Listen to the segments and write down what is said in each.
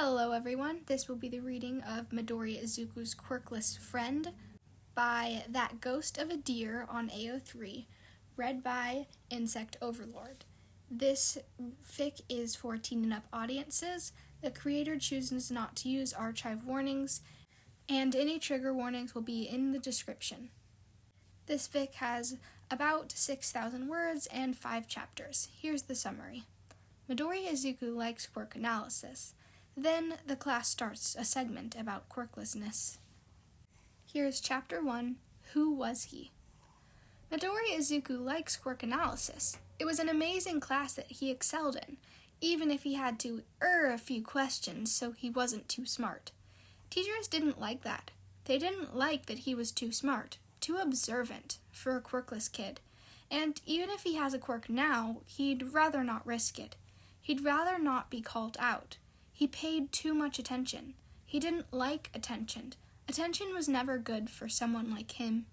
Hello everyone, this will be the reading of Midoriya Izuku's Quirkless Friend by ThatGhostOfADeer on Ao3, read by Insect Overlord. This fic is for teen and up audiences. The creator chooses not to use archive warnings, and any trigger warnings will be in the description. This fic has about 6,000 words and 5 chapters. Here's the summary. Midoriya Izuku likes quirk analysis. Then the class starts a segment about quirklessness. Here's Chapter 1, Who Was He? Midoriya Izuku likes quirk analysis. It was an amazing class that he excelled in, even if he had to a few questions so he wasn't too smart. Teachers didn't like that. They didn't like that he was too smart, too observant for a quirkless kid. And even if he has a quirk now, he'd rather not risk it. He'd rather not be called out. He paid too much attention. He didn't like attention. Attention was never good for someone like him.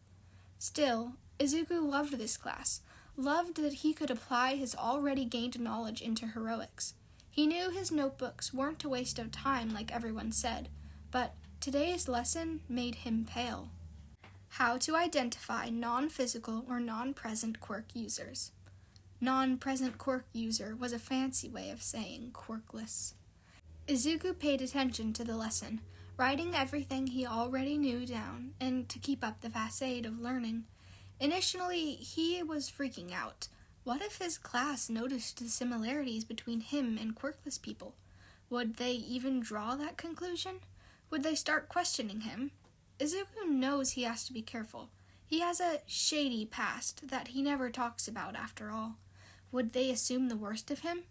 Still, Izuku loved this class, loved that he could apply his already gained knowledge into heroics. He knew his notebooks weren't a waste of time like everyone said, but today's lesson made him pale. How to identify non-physical or non-present quirk users. Non-present quirk user was a fancy way of saying quirkless. Izuku paid attention to the lesson, writing everything he already knew down, and to keep up the facade of learning. Initially, he was freaking out. What if his class noticed the similarities between him and quirkless people? Would they even draw that conclusion? Would they start questioning him? Izuku knows he has to be careful. He has a shady past that he never talks about after all. Would they assume the worst of him?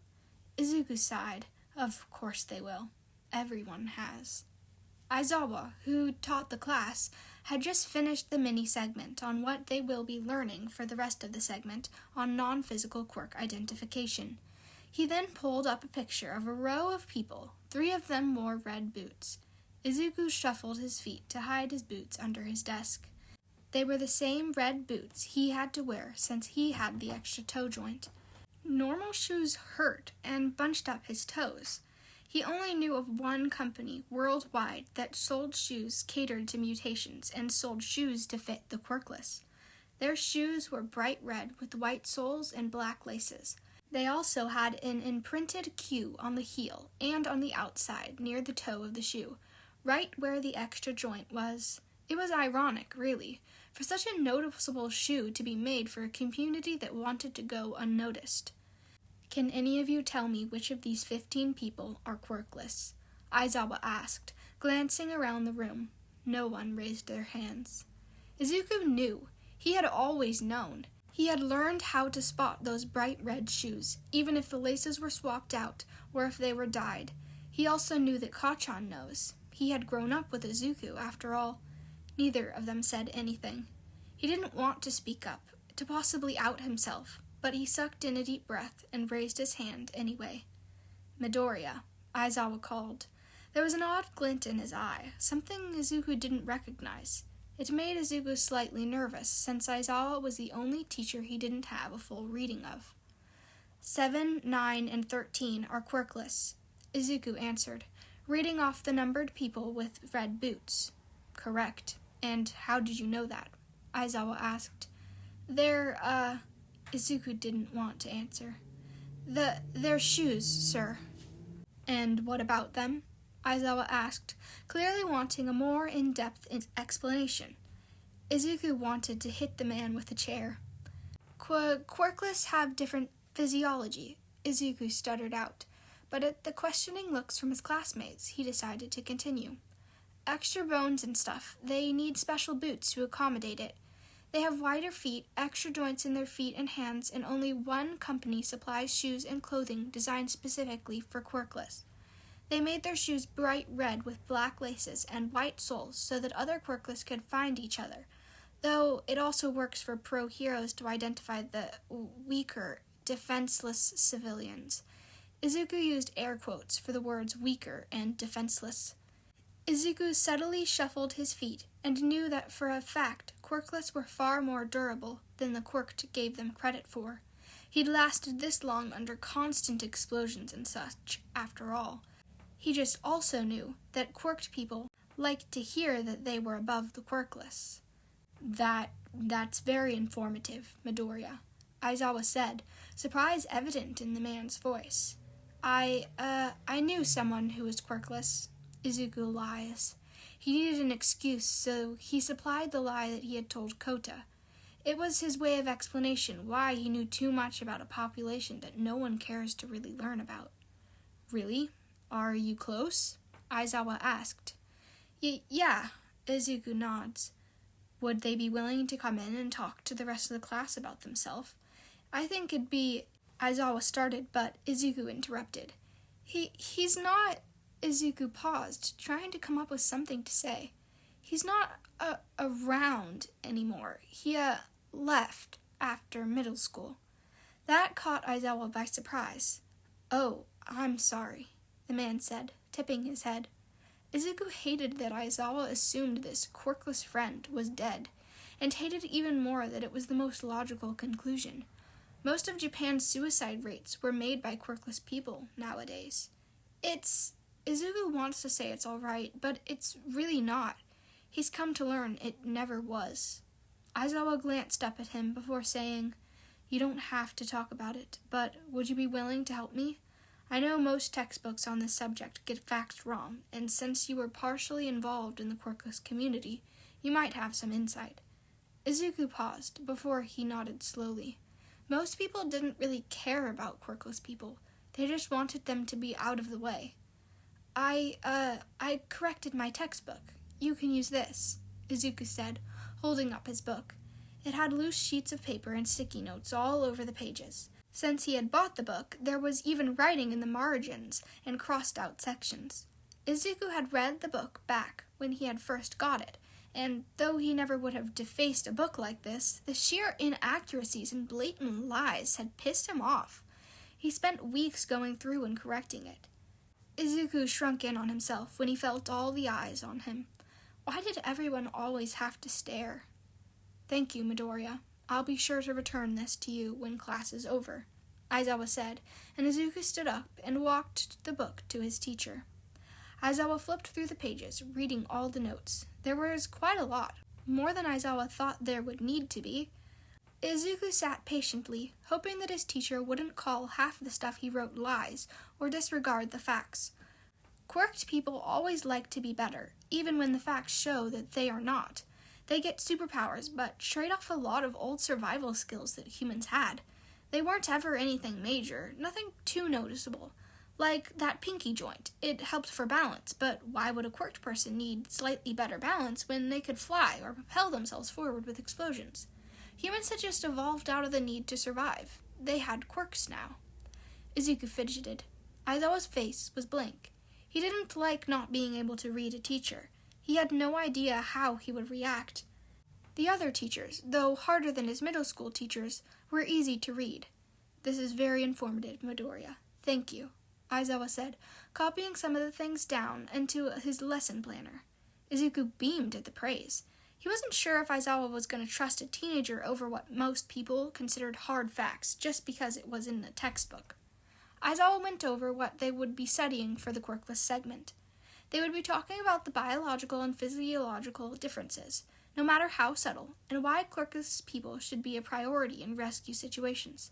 Izuku sighed. Of course they will. Everyone has. Aizawa, who taught the class, had just finished the mini-segment on what they will be learning for the rest of the segment on non-physical quirk identification. He then pulled up a picture of a row of people. 3 of them wore red boots. Izuku shuffled his feet to hide his boots under his desk. They were the same red boots he had to wear since he had the extra toe joint. Normal shoes hurt and bunched up his toes. He only knew of one company worldwide that sold shoes catered to mutations and sold shoes to fit the quirkless. Their shoes were bright red with white soles and black laces. They also had an imprinted Q on the heel and on the outside near the toe of the shoe, right where the extra joint was. It was ironic, really, for such a noticeable shoe to be made for a community that wanted to go unnoticed. Can any of you tell me which of these 15 people are quirkless? Aizawa asked, glancing around the room. No one raised their hands. Izuku knew. He had always known. He had learned how to spot those bright red shoes, even if the laces were swapped out or if they were dyed. He also knew that Kachan knows. He had grown up with Izuku, after all. Neither of them said anything. He didn't want to speak up, to possibly out himself, but he sucked in a deep breath and raised his hand anyway. Midoriya, Aizawa called. There was an odd glint in his eye, something Izuku didn't recognize. It made Izuku slightly nervous, since Aizawa was the only teacher he didn't have a full reading of. 7, 9, and 13 are quirkless, Izuku answered, reading off the numbered people with red boots. Correct. And how did you know that? Aizawa asked. Izuku didn't want to answer. Their shoes, sir. And what about them? Aizawa asked, clearly wanting a more in-depth explanation. Izuku wanted to hit the man with a chair. Quirkless have different physiology, Izuku stuttered out, but at the questioning looks from his classmates, he decided to continue. Extra bones and stuff, they need special boots to accommodate it. They have wider feet, extra joints in their feet and hands, and only one company supplies shoes and clothing designed specifically for quirkless. They made their shoes bright red with black laces and white soles so that other quirkless could find each other, though it also works for pro heroes to identify the weaker, defenseless civilians. Izuku used air quotes for the words weaker and defenseless. Izuku subtly shuffled his feet and knew that for a fact quirkless were far more durable than the quirk gave them credit for. He'd lasted this long under constant explosions and such, after all. He just also knew that quirked people liked to hear that they were above the quirkless. That's very informative, Midoriya, Aizawa said, surprise evident in the man's voice. I knew someone who was quirkless. Izuku lies. He needed an excuse, so he supplied the lie that he had told Kota. It was his way of explanation why he knew too much about a population that no one cares to really learn about. Really? Are you close? Aizawa asked. Yeah, Izuku nods. Would they be willing to come in and talk to the rest of the class about themselves? I think it'd be... Aizawa started, but Izuku interrupted. He's not... Izuku paused, trying to come up with something to say. He's not around anymore. He left after middle school. That caught Aizawa by surprise. Oh, I'm sorry, the man said, tipping his head. Izuku hated that Aizawa assumed this quirkless friend was dead, and hated even more that it was the most logical conclusion. Most of Japan's suicide rates were made by quirkless people nowadays. Izuku wants to say it's all right, but it's really not. He's come to learn it never was. Aizawa glanced up at him before saying, You don't have to talk about it, but would you be willing to help me? I know most textbooks on this subject get facts wrong, and since you were partially involved in the quirkless community, you might have some insight. Izuku paused before he nodded slowly. Most people didn't really care about quirkless people. They just wanted them to be out of the way. I corrected my textbook. You can use this, Izuku said, holding up his book. It had loose sheets of paper and sticky notes all over the pages. Since he had bought the book, there was even writing in the margins and crossed-out sections. Izuku had read the book back when he had first got it, and though he never would have defaced a book like this, the sheer inaccuracies and blatant lies had pissed him off. He spent weeks going through and correcting it. Izuku shrunk in on himself when he felt all the eyes on him. Why did everyone always have to stare? Thank you, Midoriya. I'll be sure to return this to you when class is over, Aizawa said, and Izuku stood up and walked the book to his teacher. Aizawa flipped through the pages, reading all the notes. There was quite a lot, more than Aizawa thought there would need to be. Izuku sat patiently, hoping that his teacher wouldn't call half the stuff he wrote lies or disregard the facts. Quirked people always like to be better, even when the facts show that they are not. They get superpowers, but trade off a lot of old survival skills that humans had. They weren't ever anything major, nothing too noticeable. Like that pinky joint. It helped for balance, but why would a quirked person need slightly better balance when they could fly or propel themselves forward with explosions? Humans had just evolved out of the need to survive. They had quirks now. Izuku fidgeted. Aizawa's face was blank. He didn't like not being able to read a teacher. He had no idea how he would react. The other teachers, though harder than his middle school teachers, were easy to read. This is very informative, Midoriya. Thank you, Aizawa said, copying some of the things down into his lesson planner. Izuku beamed at the praise. He wasn't sure if Aizawa was going to trust a teenager over what most people considered hard facts just because it was in the textbook. Aizawa went over what they would be studying for the quirkless segment. They would be talking about the biological and physiological differences, no matter how subtle, and why quirkless people should be a priority in rescue situations.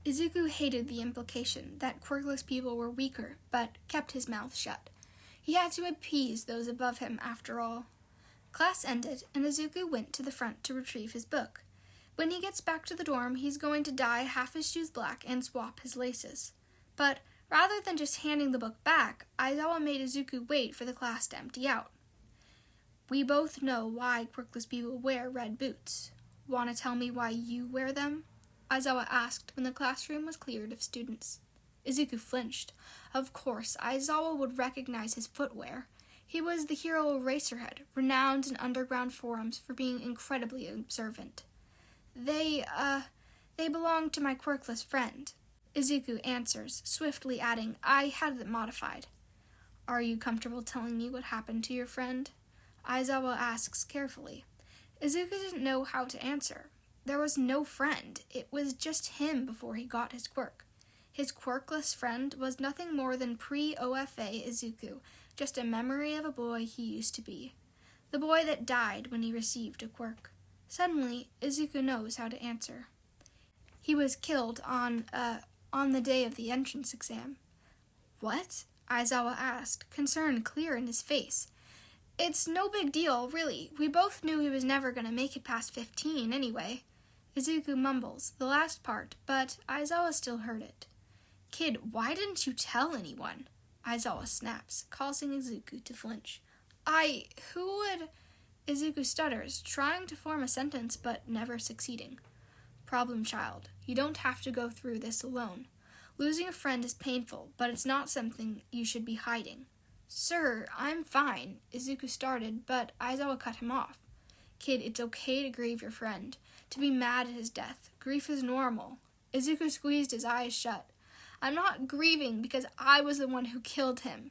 Izuku hated the implication that quirkless people were weaker, but kept his mouth shut. He had to appease those above him after all. Class ended, and Izuku went to the front to retrieve his book. When he gets back to the dorm, he's going to dye half his shoes black and swap his laces. But rather than just handing the book back, Aizawa made Izuku wait for the class to empty out. We both know why quirkless people wear red boots. Want to tell me why you wear them? Aizawa asked when the classroom was cleared of students. Izuku flinched. Of course, Aizawa would recognize his footwear. He was the hero Eraserhead, renowned in underground forums for being incredibly observant. They belong to my quirkless friend. Izuku answers, swiftly adding, I had it modified. Are you comfortable telling me what happened to your friend? Aizawa asks carefully. Izuku didn't know how to answer. There was no friend. It was just him before he got his quirk. His quirkless friend was nothing more than pre-OFA Izuku, just a memory of a boy he used to be. The boy that died when he received a quirk. Suddenly, Izuku knows how to answer. He was killed on the day of the entrance exam. What? Aizawa asked, concern clear in his face. It's no big deal, really. We both knew he was never going to make it past 15 anyway. Izuku mumbles, the last part, but Aizawa still heard it. Kid, why didn't you tell anyone? Aizawa snaps, causing Izuku to flinch. Who would... Izuku stutters, trying to form a sentence but never succeeding. Problem child, you don't have to go through this alone. Losing a friend is painful, but it's not something you should be hiding. Sir, I'm fine, Izuku started, but Aizawa cut him off. Kid, it's okay to grieve your friend, to be mad at his death. Grief is normal. Izuku squeezed his eyes shut. I'm not grieving because I was the one who killed him.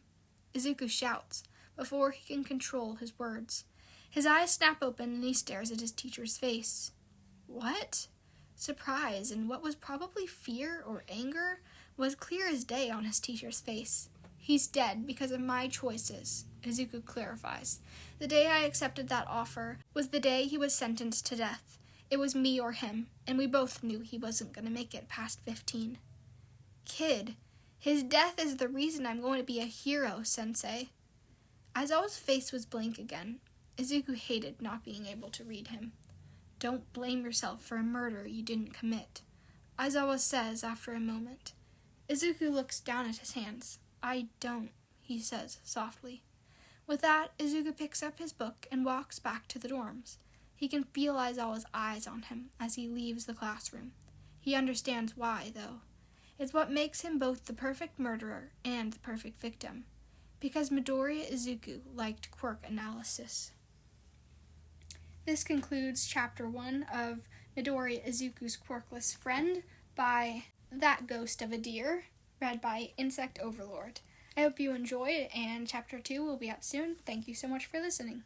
Izuku shouts, before he can control his words. His eyes snap open and he stares at his teacher's face. What? Surprise and what was probably fear or anger was clear as day on his teacher's face. He's dead because of my choices, Izuku clarifies. The day I accepted that offer was the day he was sentenced to death. It was me or him, and we both knew he wasn't going to make it past 15. Kid, his death is the reason I'm going to be a hero, Sensei. Aizawa's face was blank again. Izuku hated not being able to read him. Don't blame yourself for a murder you didn't commit, Aizawa says after a moment. Izuku looks down at his hands. I don't, he says softly. With that, Izuku picks up his book and walks back to the dorms. He can feel Aizawa's eyes on him as he leaves the classroom. He understands why, though. It's what makes him both the perfect murderer and the perfect victim. Because Midoriya Izuku liked quirk analysis. This concludes Chapter 1 of Midoriya Izuku's Quirkless Friend by ThatGhostOfADeer, read by Insect Overlord. I hope you enjoyed, and Chapter 2 will be out soon. Thank you so much for listening.